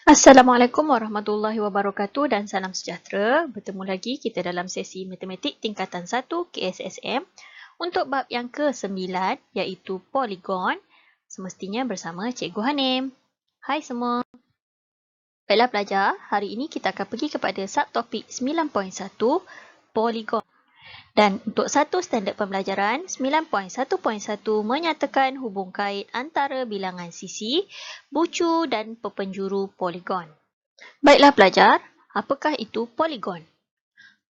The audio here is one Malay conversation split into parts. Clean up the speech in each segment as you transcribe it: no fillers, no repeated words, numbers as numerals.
Assalamualaikum warahmatullahi wabarakatuh dan salam sejahtera. Bertemu lagi kita dalam sesi Matematik Tingkatan 1 KSSM untuk bab yang ke-9 iaitu Poligon, semestinya bersama Cikgu Hanim. Hai semua. Baiklah pelajar, hari ini kita akan pergi kepada subtopik 9.1 Poligon. Dan untuk satu standard pembelajaran, 9.1.1 menyatakan hubung kait antara bilangan sisi, bucu dan perpenjuru poligon. Baiklah pelajar, apakah itu poligon?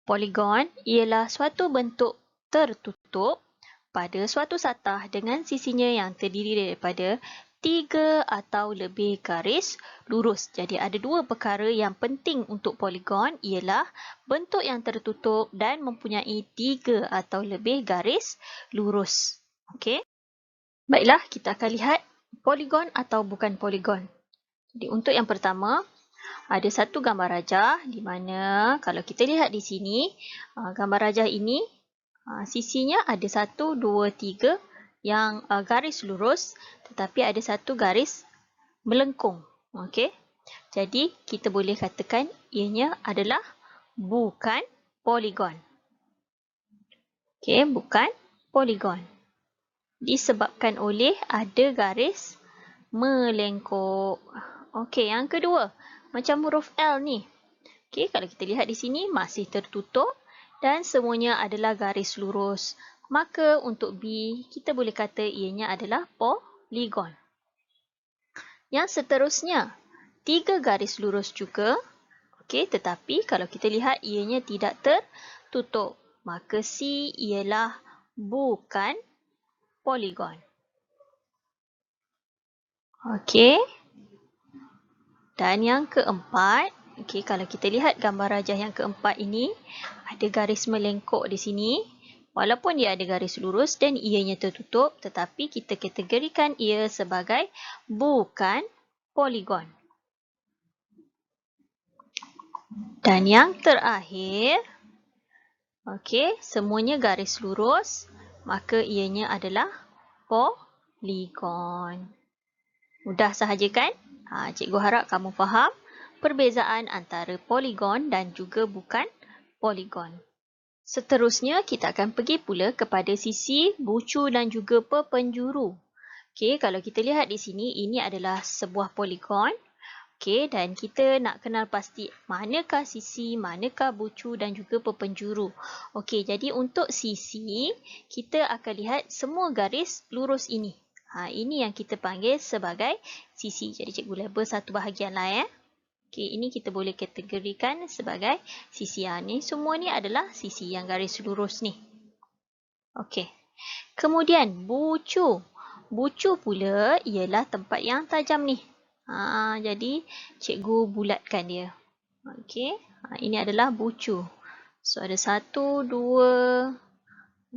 Poligon ialah suatu bentuk tertutup pada suatu satah dengan sisinya yang terdiri daripada 3 atau lebih garis lurus. Jadi ada dua perkara yang penting untuk poligon ialah bentuk yang tertutup dan mempunyai 3 atau lebih garis lurus. Okey. Baiklah, kita akan lihat poligon atau bukan poligon. Jadi untuk yang pertama, ada satu gambar rajah di mana kalau kita lihat di sini, gambar rajah ini sisinya ada 1, 2, 3 yang garis lurus tetapi ada satu garis melengkung. Okey. Jadi kita boleh katakan ianya adalah bukan poligon. Okey, bukan poligon. Disebabkan oleh ada garis melengkung. Okey, yang kedua, macam huruf L ni. Okey, kalau kita lihat di sini masih tertutup dan semuanya adalah garis lurus. Maka untuk B, kita boleh kata ianya adalah poligon. Yang seterusnya, 3 garis lurus juga. Okey, tetapi kalau kita lihat ianya tidak tertutup. Maka C ialah bukan poligon. Okey. Dan yang keempat, okey, kalau kita lihat gambar rajah yang keempat ini, ada garis melengkuk di sini. Walaupun dia ada garis lurus dan ianya tertutup, tetapi kita kategorikan ia sebagai bukan poligon. Dan yang terakhir, okey, semuanya garis lurus, maka ianya adalah poligon. Mudah sahaja kan? Cikgu harap kamu faham perbezaan antara poligon dan juga bukan poligon. Seterusnya, kita akan pergi pula kepada sisi, bucu dan juga perpenjuru. Okey, kalau kita lihat di sini, ini adalah sebuah poligon. Okey, dan kita nak kenal pasti manakah sisi, manakah bucu dan juga perpenjuru. Okey, jadi untuk sisi, kita akan lihat semua garis lurus ini. Ini yang kita panggil sebagai sisi. Jadi cikgu label satu bahagian lah . Okey, ini kita boleh kategorikan sebagai sisi. Ni semua ni adalah sisi yang garis lurus ni. Okey. Kemudian bucu. Bucu pula ialah tempat yang tajam ni. Jadi cikgu bulatkan dia. Okey. Ini adalah bucu. So ada 1, 2,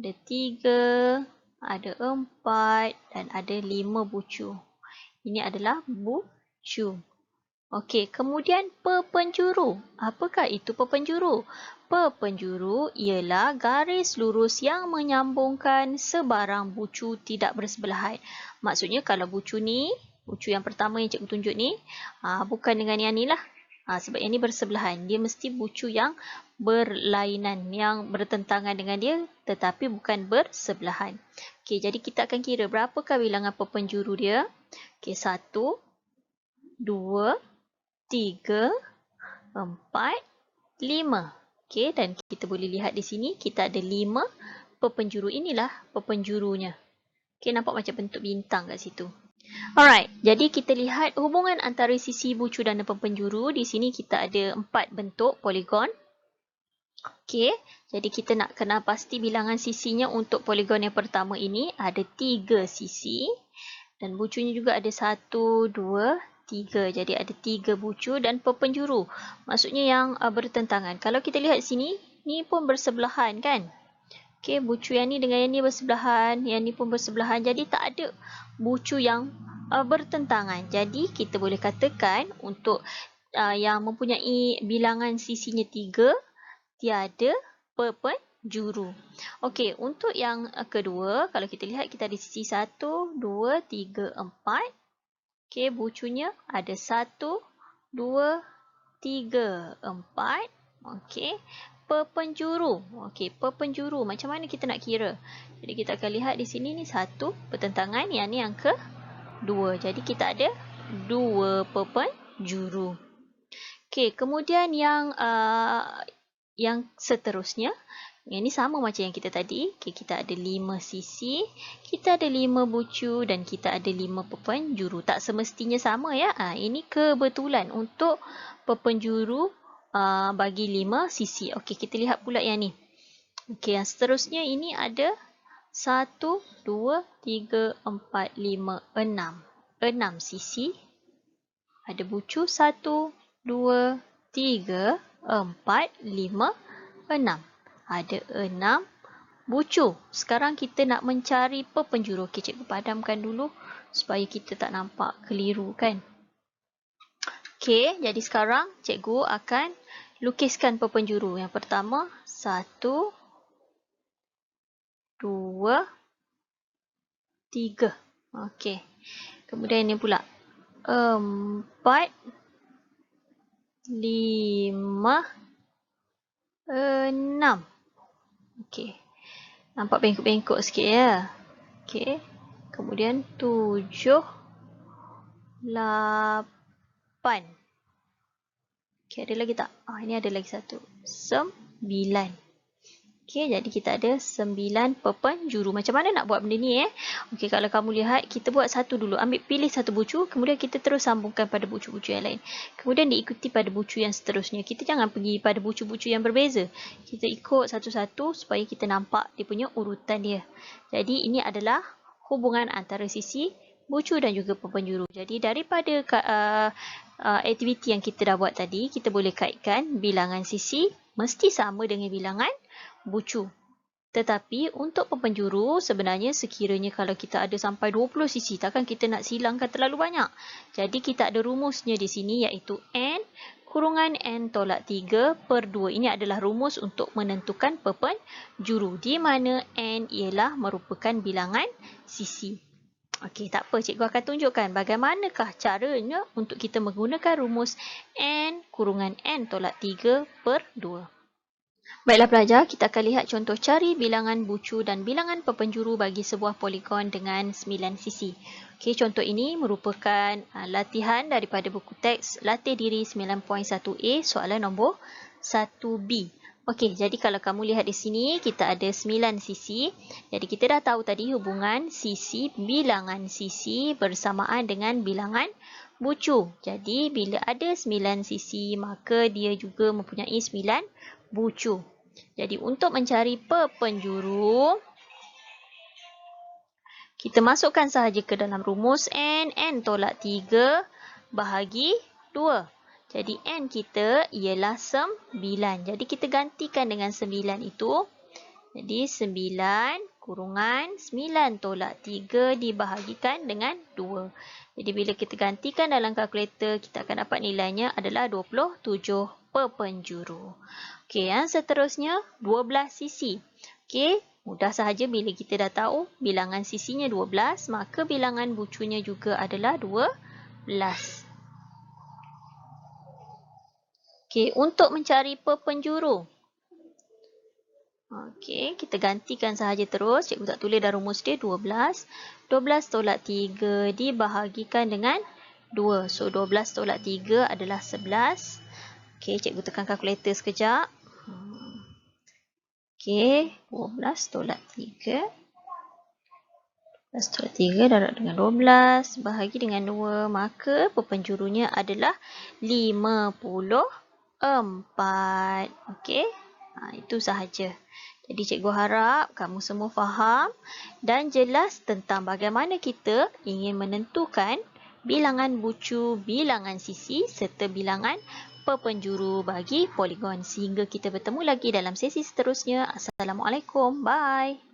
ada 3, ada 4 dan ada 5 bucu. Ini adalah bucu. Okey, kemudian perpenjuru. Apakah itu perpenjuru? Perpenjuru ialah garis lurus yang menyambungkan sebarang bucu tidak bersebelahan. Maksudnya kalau bucu ni, bucu yang pertama yang cikgu tunjuk ni, bukan dengan yang ni lah. Sebab yang ni bersebelahan. Dia mesti bucu yang berlainan, yang bertentangan dengan dia tetapi bukan bersebelahan. Okey, jadi kita akan kira berapakah bilangan perpenjuru dia. Okey, 1, 2, 3, 4, 5. Okey, dan kita boleh lihat di sini kita ada 5 perpenjuru. Inilah perpenjurunya. Okey, nampak macam bentuk bintang kat situ. Alright, jadi kita lihat hubungan antara sisi, bucu dan perpenjuru. Di sini kita ada 4 bentuk poligon. Okey, jadi kita nak kenal pasti bilangan sisinya untuk poligon yang pertama ini ada 3 sisi. Dan bucunya juga ada 1, 2, 3. Jadi ada 3 bucu dan perpenjuru. Maksudnya yang bertentangan. Kalau kita lihat sini, ni pun bersebelahan kan? Okey, bucu yang ni dengan yang ni bersebelahan, yang ni pun bersebelahan. Jadi tak ada bucu yang bertentangan. Jadi kita boleh katakan untuk yang mempunyai bilangan sisinya 3, tiada perpenjuru. Okey, untuk yang kedua, kalau kita lihat kita ada sisi 1, 2, 3, 4. Okey, bucunya ada 1, 2, 3, 4. Okey. Perpenjuru. Okey, perpenjuru. Macam mana kita nak kira? Jadi kita akan lihat di sini ni 1 pertentangan, yang ni yang ke-2. Jadi kita ada 2 perpenjuru. Okey, kemudian yang seterusnya, yang ni sama macam yang kita tadi. Okay, kita ada 5 sisi, kita ada 5 bucu dan kita ada 5 perpenjuru. Tak semestinya sama ya. Ini kebetulan untuk perpenjuru bagi 5 sisi. Okey, kita lihat pula yang ni. Okey, yang seterusnya ini ada 1, 2, 3, 4, 5, 6. 6 sisi. Ada bucu 1, 2, 3, 4, 5, 6. Ada 6 bucu. Sekarang kita nak mencari perpenjuru. Okey, cikgu padamkan dulu supaya kita tak nampak keliru kan. Okey, jadi sekarang cikgu akan lukiskan perpenjuru. Yang pertama, 1, 2, 3. Okey. Kemudian ini pula 4, 5, 6. Okey. Nampak bengkok-bengkok sikit ya. Okey. Kemudian 7, 8. Okey, ada lagi tak? Ini ada lagi satu. 9. Okey, jadi kita ada 9 perpenjuru. Macam mana nak buat benda ni Okey, kalau kamu lihat, kita buat satu dulu. Pilih satu bucu, kemudian kita terus sambungkan pada bucu-bucu yang lain. Kemudian diikuti pada bucu yang seterusnya. Kita jangan pergi pada bucu-bucu yang berbeza. Kita ikut satu-satu supaya kita nampak dia punya urutan dia. Jadi ini adalah hubungan antara sisi, bucu dan juga perpenjuru. Jadi daripada aktiviti yang kita dah buat tadi, kita boleh kaitkan bilangan sisi mesti sama dengan bilangan bucu. Tetapi untuk perpenjuru, sebenarnya sekiranya kalau kita ada sampai 20 sisi, takkan kita nak silangkan terlalu banyak. Jadi kita ada rumusnya di sini, iaitu N kurungan N tolak 3 per 2. Ini adalah rumus untuk menentukan perpenjuru, di mana N ialah merupakan bilangan sisi. Okey, tak apa, cikgu akan tunjukkan bagaimanakah caranya untuk kita menggunakan rumus N kurungan N tolak 3 per 2. Baiklah pelajar, kita akan lihat contoh cari bilangan bucu dan bilangan perpenjuru bagi sebuah poligon dengan 9 sisi. Okey, contoh ini merupakan latihan daripada buku teks Latih Diri 9.1a, soalan nombor 1b. Okey, jadi kalau kamu lihat di sini, kita ada 9 sisi. Jadi kita dah tahu tadi hubungan sisi, bilangan sisi bersamaan dengan bilangan bucu. Jadi bila ada 9 sisi, maka dia juga mempunyai 9 bucu. Jadi untuk mencari perpenjuru, kita masukkan sahaja ke dalam rumus N tolak 3 bahagi 2. Jadi N kita ialah 9. Jadi kita gantikan dengan 9 itu. Jadi 9 kurungan 9 tolak 3 dibahagikan dengan 2. Jadi bila kita gantikan dalam kalkulator, kita akan dapat nilainya adalah 27 perpenjuru. Okey, yang seterusnya 12 sisi. Okey, mudah sahaja bila kita dah tahu bilangan sisinya 12, maka bilangan bucunya juga adalah 12. Okey, untuk mencari perpenjuru. Okey, kita gantikan sahaja terus. Cikgu tak tulis dah rumus dia 12. 12 tolak 3 dibahagikan dengan 2. So, 12 tolak 3 adalah 11. Okey, cikgu tekan kalkulator sekejap. Okey, 12 tolak 3. 12 tolak 3 darab dengan 12 bahagi dengan 2. Maka perpenjurunya adalah 54. Okey, itu sahaja. Jadi cikgu harap kamu semua faham dan jelas tentang bagaimana kita ingin menentukan bilangan bucu, bilangan sisi serta bilangan perpenjuru bagi poligon. Sehingga kita bertemu lagi dalam sesi seterusnya. Assalamualaikum. Bye.